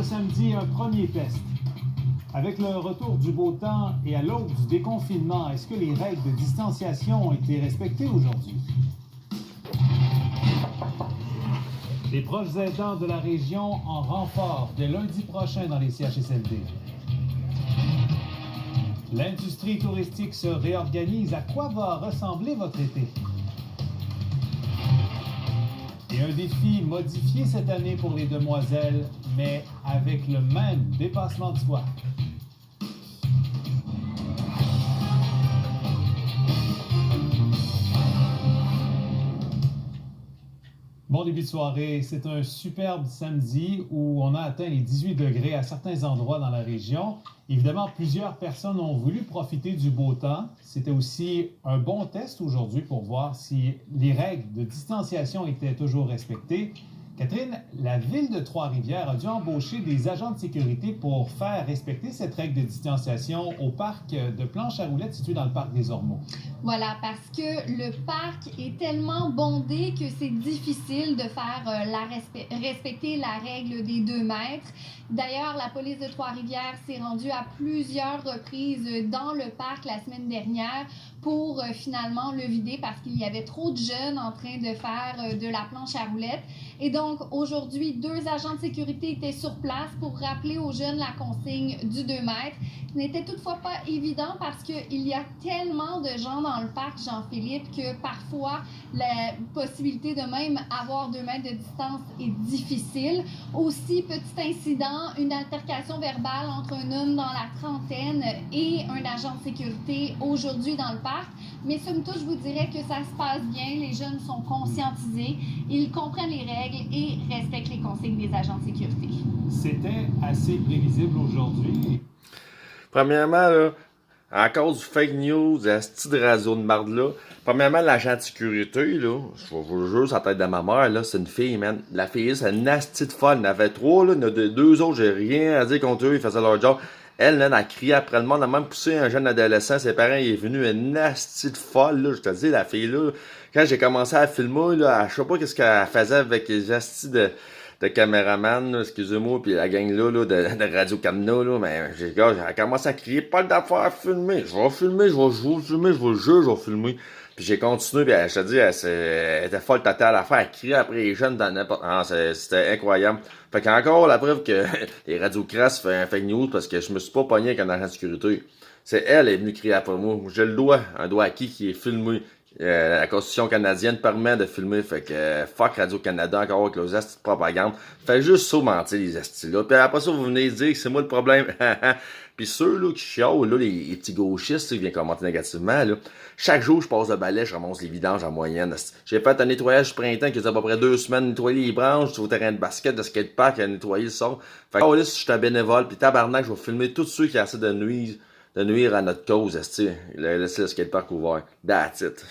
samedi un premier test. Avec le retour du beau temps et à l'aube du déconfinement, est-ce que les règles de distanciation ont été respectées aujourd'hui? Les proches aidants de la région en renfort dès lundi prochain dans les CHSLD. L'industrie touristique se réorganise. À quoi va ressembler votre été? Et un défi modifié cette année pour les demoiselles, mais avec le même dépassement de soi. Bon début de soirée, c'est un superbe samedi où on a atteint les 18 degrés à certains endroits dans la région. Évidemment, plusieurs personnes ont voulu profiter du beau temps. C'était aussi un bon test aujourd'hui pour voir si les règles de distanciation étaient toujours respectées. Catherine, la ville de Trois-Rivières a dû embaucher des agents de sécurité pour faire respecter cette règle de distanciation au parc de Planche à Roulettes situé dans le parc des Ormeaux. Voilà, parce que le parc est tellement bondé que c'est difficile de faire respecter la règle des 2 mètres. D'ailleurs, la police de Trois-Rivières s'est rendue à plusieurs reprises dans le parc la semaine dernière pour finalement le vider parce qu'il y avait trop de jeunes en train de faire de la planche à roulettes. Et donc, aujourd'hui, 2 agents de sécurité étaient sur place pour rappeler aux jeunes la consigne du 2 mètres. Ce n'était toutefois pas évident parce qu'il y a tellement de gens dans le parc, Jean-Philippe, que parfois, la possibilité de même avoir 2 mètres de distance est difficile. Aussi, petit incident, une altercation verbale entre un homme dans la trentaine et un agent de sécurité aujourd'hui dans le parc. Mais somme toute, je vous dirais que ça se passe bien. Les jeunes sont conscientisés, ils comprennent les règles et respectent les consignes des agents de sécurité. C'était assez prévisible aujourd'hui. Premièrement, là, à cause du fake news, la style de radio de marde là, premièrement, l'agent de sécurité, là, je vais vous le jure, sa tête de ma mère, là, c'est une fille, man. La fille, c'est une nasty de folle. Il y en avait 3, là, il y en a 2 autres, j'ai rien à dire contre eux, ils faisaient leur job. Elle, là, elle a crié après le monde, elle a même poussé un jeune adolescent, ses parents, il est venu une nasty de folle, là, je te dis, la fille, là, quand j'ai commencé à filmer, là, je sais pas qu'est-ce qu'elle faisait avec les astis de caméraman, là, excusez-moi, puis la gang là, de Radio-Canada, là, mais j'ai commencé à crier, pas d'affaire à filmer, je vais filmer, je vais filmer, je vais le juger, je vais filmer. Puis j'ai continué, puis je te dis, elle était folle totale à faire, elle criait après les jeunes dans n'importe... Ah, c'était incroyable. Fait qu'encore la preuve que les radios crasses fait un fake news parce que je me suis pas pogné avec un agent de sécurité. C'est elle qui est venue crier après moi. J'ai le doigt, un doigt acquis qui est filmé. La Constitution canadienne permet de filmer, fait que fuck Radio-Canada encore avec les astis de propagande. Fait juste ça mentir les astis là. Puis après ça, vous venez dire que c'est moi le problème. Puis ceux là qui chiolent, là, les petits gauchistes qui viennent commenter négativement, là, chaque jour je passe le balai, je ramasse les vidanges en moyenne. J'ai fait un nettoyage printemps qui faisait à peu près 2 semaines, nettoyer les branches, au terrain de basket, de skatepark, à nettoyer le sol. Fait que là, si je suis un bénévole, puis tabarnak, je vais filmer tous ceux qui essaient de nuire à notre cause, laisser le skatepark ouvert. That's it.